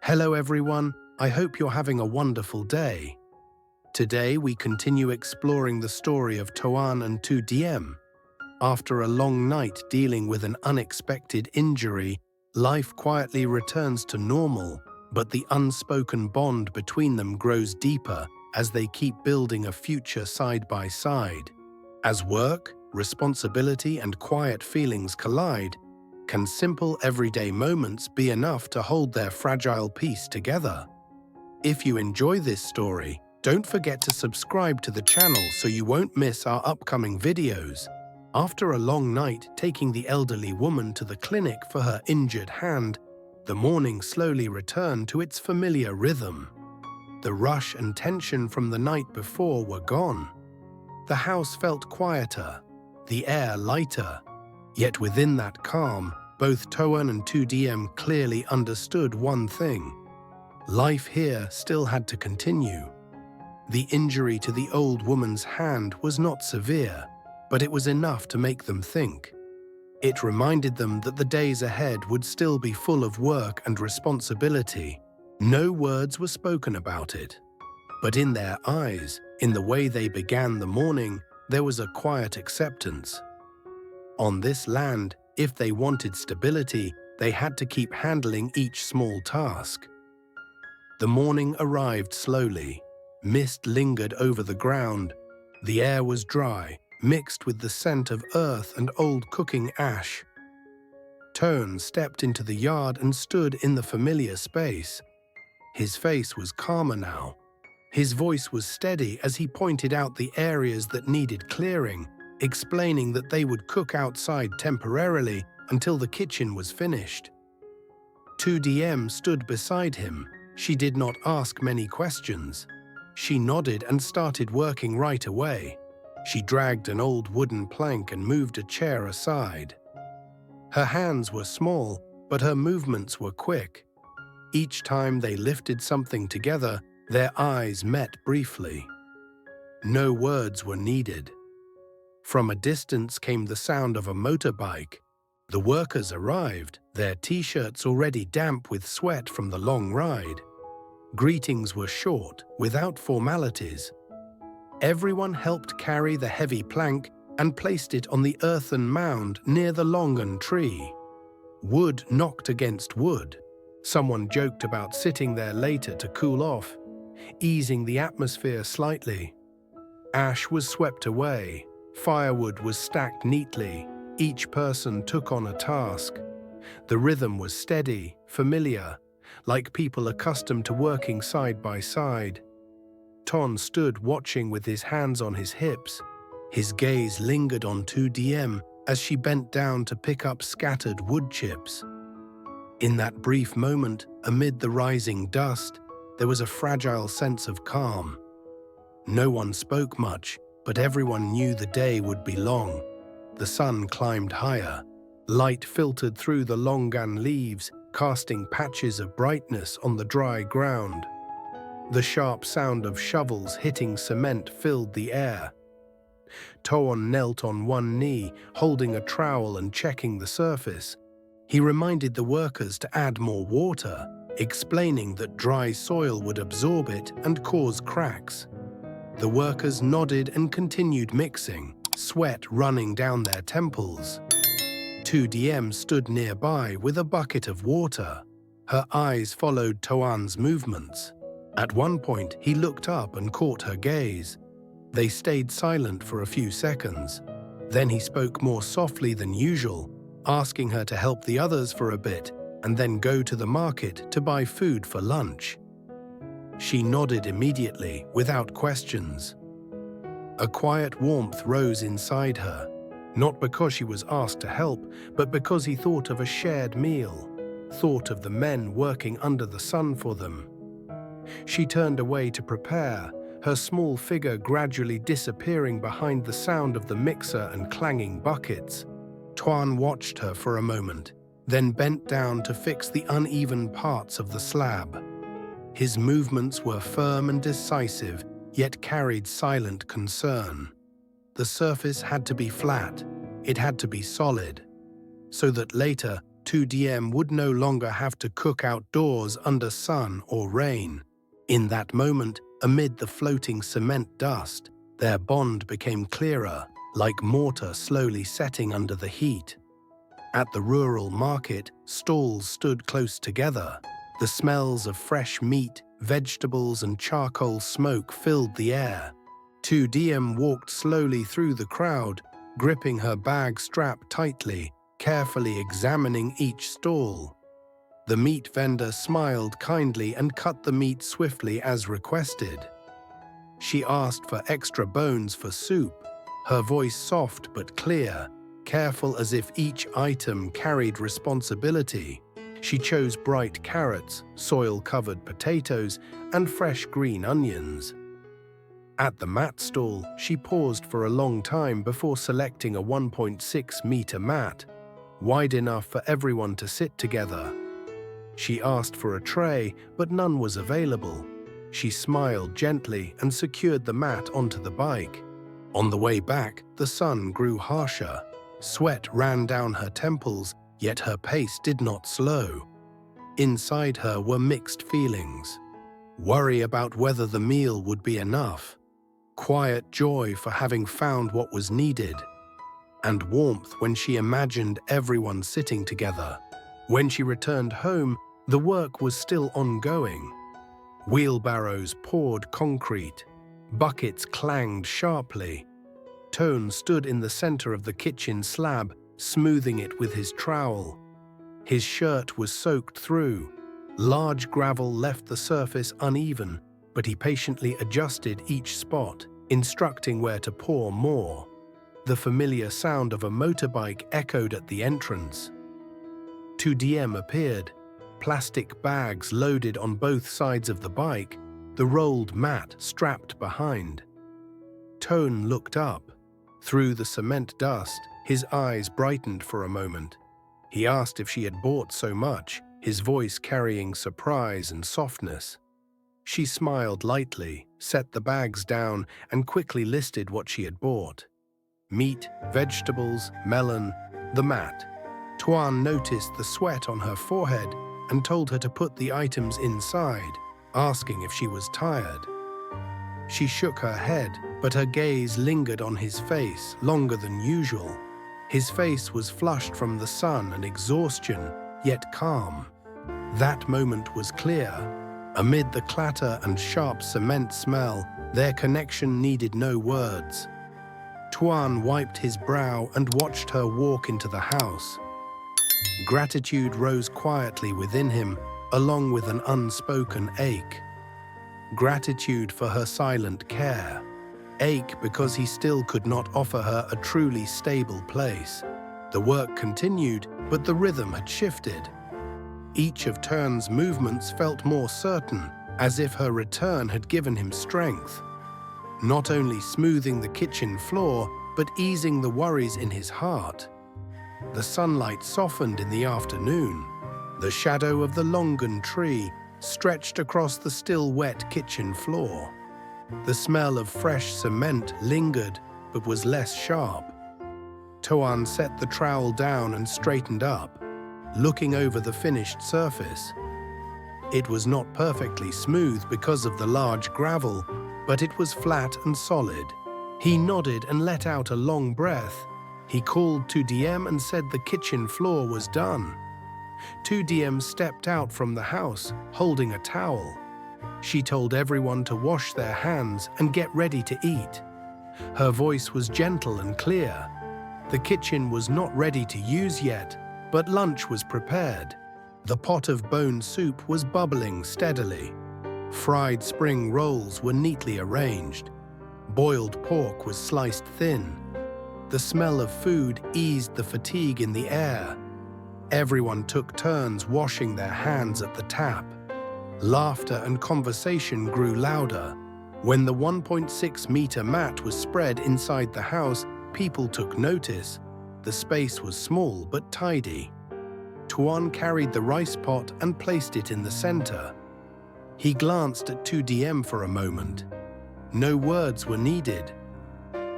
Hello everyone, I hope you're having a wonderful day. Today we continue exploring the story of Toan and Tu Diem. After a long night dealing with an unexpected injury, life quietly returns to normal, but the unspoken bond between them grows deeper as they keep building a future side by side. As work, responsibility and quiet feelings collide, can simple everyday moments be enough to hold their fragile piece together? If you enjoy this story, don't forget to subscribe to the channel so you won't miss our upcoming videos. After a long night taking the elderly woman to the clinic for her injured hand, the morning slowly returned to its familiar rhythm. The rush and tension from the night before were gone. The house felt quieter, the air lighter. Yet within that calm, both Toan and Tu Diem clearly understood one thing. Life here still had to continue. The injury to the old woman's hand was not severe, but it was enough to make them think. It reminded them that the days ahead would still be full of work and responsibility. No words were spoken about it. But in their eyes, in the way they began the morning, there was a quiet acceptance. On this land, if they wanted stability, they had to keep handling each small task. The morning arrived slowly. Mist lingered over the ground. The air was dry, mixed with the scent of earth and old cooking ash. Toan stepped into the yard and stood in the familiar space. His face was calmer now. His voice was steady as he pointed out the areas that needed clearing, explaining that they would cook outside temporarily until the kitchen was finished. Tu Diem stood beside him. She did not ask many questions. She nodded and started working right away. She dragged an old wooden plank and moved a chair aside. Her hands were small, but her movements were quick. Each time they lifted something together, their eyes met briefly. No words were needed. From a distance came the sound of a motorbike. The workers arrived, their t-shirts already damp with sweat from the long ride. Greetings were short, without formalities. Everyone helped carry the heavy plank and placed it on the earthen mound near the longan tree. Wood knocked against wood. Someone joked about sitting there later to cool off, easing the atmosphere slightly. Ash was swept away. Firewood was stacked neatly. Each person took on a task. The rhythm was steady, familiar, like people accustomed to working side by side. Toan stood watching with his hands on his hips. His gaze lingered on Tu Diem as she bent down to pick up scattered wood chips. In that brief moment, amid the rising dust, there was a fragile sense of calm. No one spoke much, but everyone knew the day would be long. The sun climbed higher. Light filtered through the longan leaves, casting patches of brightness on the dry ground. The sharp sound of shovels hitting cement filled the air. Toan knelt on one knee, holding a trowel and checking the surface. He reminded the workers to add more water, explaining that dry soil would absorb it and cause cracks. The workers nodded and continued mixing, sweat running down their temples. Tu Diem stood nearby with a bucket of water. Her eyes followed Toan's movements. At one point, he looked up and caught her gaze. They stayed silent for a few seconds. Then he spoke more softly than usual, asking her to help the others for a bit and then go to the market to buy food for lunch. She nodded immediately, without questions. A quiet warmth rose inside her, not because she was asked to help, but because he thought of a shared meal, thought of the men working under the sun for them. She turned away to prepare, her small figure gradually disappearing behind the sound of the mixer and clanging buckets. Toan watched her for a moment, then bent down to fix the uneven parts of the slab. His movements were firm and decisive, yet carried silent concern. The surface had to be flat, it had to be solid, so that later, Tu Diem would no longer have to cook outdoors under sun or rain. In that moment, amid the floating cement dust, their bond became clearer, like mortar slowly setting under the heat. At the rural market, stalls stood close together. The smells of fresh meat, vegetables, and charcoal smoke filled the air. Tu Diem walked slowly through the crowd, gripping her bag strapped tightly, carefully examining each stall. The meat vendor smiled kindly and cut the meat swiftly as requested. She asked for extra bones for soup, her voice soft but clear, careful as if each item carried responsibility. She chose bright carrots, soil-covered potatoes, and fresh green onions. At the mat stall, she paused for a long time before selecting a 1.6-meter mat, wide enough for everyone to sit together. She asked for a tray, but none was available. She smiled gently and secured the mat onto the bike. On the way back, the sun grew harsher. Sweat ran down her temples, yet her pace did not slow. Inside her were mixed feelings. Worry about whether the meal would be enough. Quiet joy for having found what was needed. And warmth when she imagined everyone sitting together. When she returned home, the work was still ongoing. Wheelbarrows poured concrete. Buckets clanged sharply. Toan stood in the center of the kitchen slab, smoothing it with his trowel. His shirt was soaked through. Large gravel left the surface uneven, but he patiently adjusted each spot, instructing where to pour more. The familiar sound of a motorbike echoed at the entrance. Tu Diem appeared, plastic bags loaded on both sides of the bike, the rolled mat strapped behind. Toan looked up. Through the cement dust, his eyes brightened for a moment. He asked if she had bought so much, his voice carrying surprise and softness. She smiled lightly, set the bags down, and quickly listed what she had bought. Meat, vegetables, melon, the mat. Toan noticed the sweat on her forehead and told her to put the items inside, asking if she was tired. She shook her head, but her gaze lingered on his face longer than usual. His face was flushed from the sun and exhaustion, yet calm. That moment was clear. Amid the clatter and sharp cement smell, their connection needed no words. Toan wiped his brow and watched her walk into the house. Gratitude rose quietly within him, along with an unspoken ache. Gratitude for her silent care. Ache because he still could not offer her a truly stable place. The work continued, but the rhythm had shifted. Each of Toan's movements felt more certain, as if her return had given him strength. Not only smoothing the kitchen floor, but easing the worries in his heart. The sunlight softened in the afternoon. The shadow of the longan tree stretched across the still wet kitchen floor. The smell of fresh cement lingered, but was less sharp. Toan set the trowel down and straightened up, looking over the finished surface. It was not perfectly smooth because of the large gravel, but it was flat and solid. He nodded and let out a long breath. He called Tu Diem and said the kitchen floor was done. Tu Diem stepped out from the house, holding a towel. She told everyone to wash their hands and get ready to eat. Her voice was gentle and clear. The kitchen was not ready to use yet, but lunch was prepared. The pot of bone soup was bubbling steadily. Fried spring rolls were neatly arranged. Boiled pork was sliced thin. The smell of food eased the fatigue in the air. Everyone took turns washing their hands at the tap. Laughter and conversation grew louder. When the 1.6-meter mat was spread inside the house, people took notice. The space was small but tidy. Toan carried the rice pot and placed it in the center. He glanced at Tu Diem for a moment. No words were needed.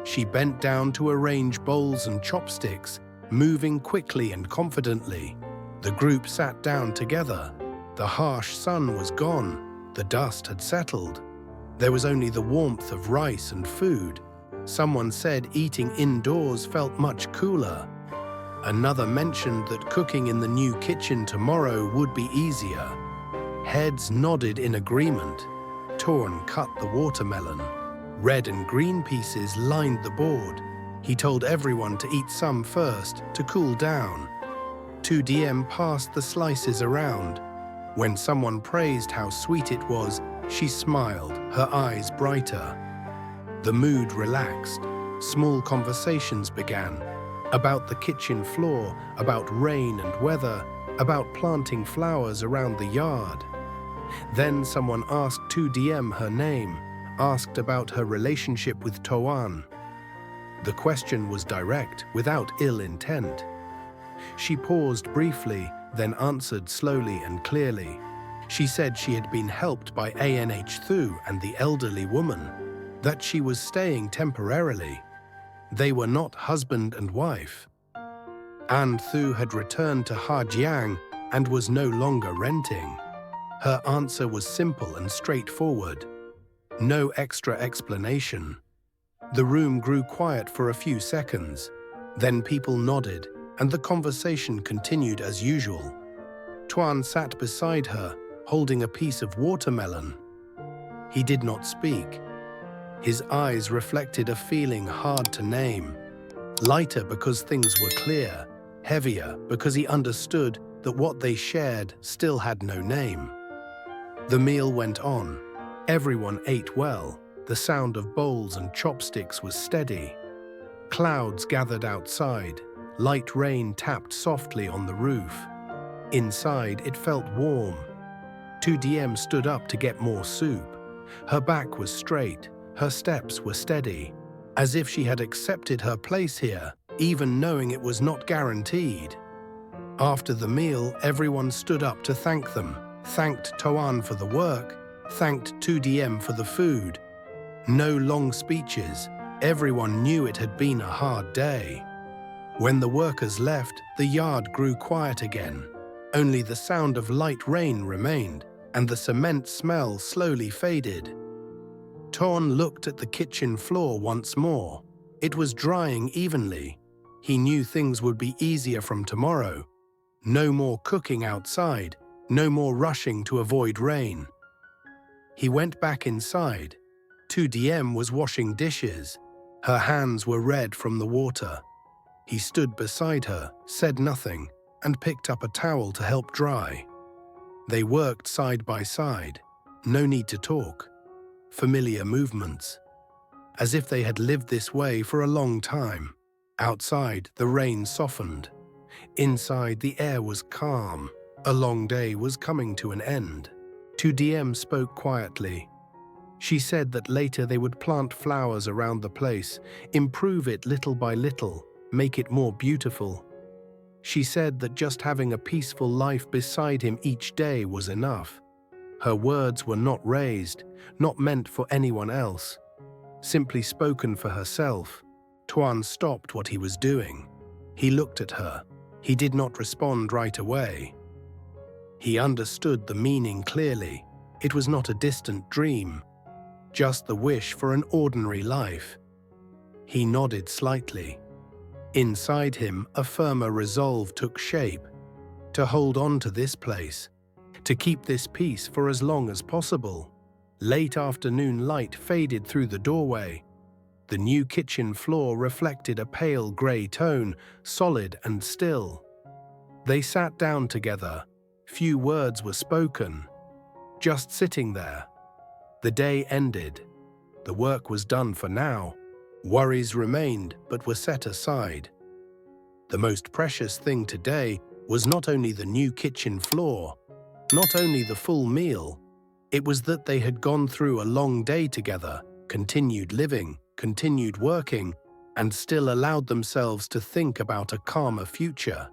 She bent down to arrange bowls and chopsticks, moving quickly and confidently. The group sat down together. The harsh sun was gone. The dust had settled. There was only the warmth of rice and food. Someone said eating indoors felt much cooler. Another mentioned that cooking in the new kitchen tomorrow would be easier. Heads nodded in agreement. Toan cut the watermelon. Red and green pieces lined the board. He told everyone to eat some first, to cool down. Tu Diem passed the slices around. When someone praised how sweet it was, she smiled, her eyes brighter. The mood relaxed. Small conversations began. About the kitchen floor, about rain and weather, about planting flowers around the yard. Then someone asked Tu Diem her name, asked about her relationship with Toan. The question was direct, without ill intent. She paused briefly, then answered slowly and clearly. She said she had been helped by Ly Tu and the elderly woman, that she was staying temporarily. They were not husband and wife. Ly Tu had returned to Jiang and was no longer renting. Her answer was simple and straightforward. No extra explanation. The room grew quiet for a few seconds. Then people nodded, and the conversation continued as usual. Toan sat beside her, holding a piece of watermelon. He did not speak. His eyes reflected a feeling hard to name. Lighter because things were clear, heavier because he understood that what they shared still had no name. The meal went on. Everyone ate well. The sound of bowls and chopsticks was steady. Clouds gathered outside. Light rain tapped softly on the roof. Inside, it felt warm. Tu Diem stood up to get more soup. Her back was straight. Her steps were steady, as if she had accepted her place here, even knowing it was not guaranteed. After the meal, everyone stood up to thank them, thanked Toan for the work, thanked Tu Diem for the food. No long speeches. Everyone knew it had been a hard day. When the workers left, the yard grew quiet again. Only the sound of light rain remained, and the cement smell slowly faded. Toan looked at the kitchen floor once more. It was drying evenly. He knew things would be easier from tomorrow. No more cooking outside, no more rushing to avoid rain. He went back inside. Tu Diem was washing dishes. Her hands were red from the water. He stood beside her, said nothing, and picked up a towel to help dry. They worked side by side. No need to talk. Familiar movements. As if they had lived this way for a long time. Outside, the rain softened. Inside, the air was calm. A long day was coming to an end. Tu Diem spoke quietly. She said that later they would plant flowers around the place, improve it little by little, make it more beautiful. She said that just having a peaceful life beside him each day was enough. Her words were not raised, not meant for anyone else. Simply spoken for herself. Toan stopped what he was doing. He looked at her. He did not respond right away. He understood the meaning clearly. It was not a distant dream, just the wish for an ordinary life. He nodded slightly. Inside him, a firmer resolve took shape. To hold on to this place. To keep this peace for as long as possible. Late afternoon light faded through the doorway. The new kitchen floor reflected a pale grey tone, solid and still. They sat down together. Few words were spoken. Just sitting there. The day ended. The work was done for now. Worries remained but were set aside. The most precious thing today was not only the new kitchen floor, not only the full meal, it was that they had gone through a long day together, continued living, continued working, and still allowed themselves to think about a calmer future.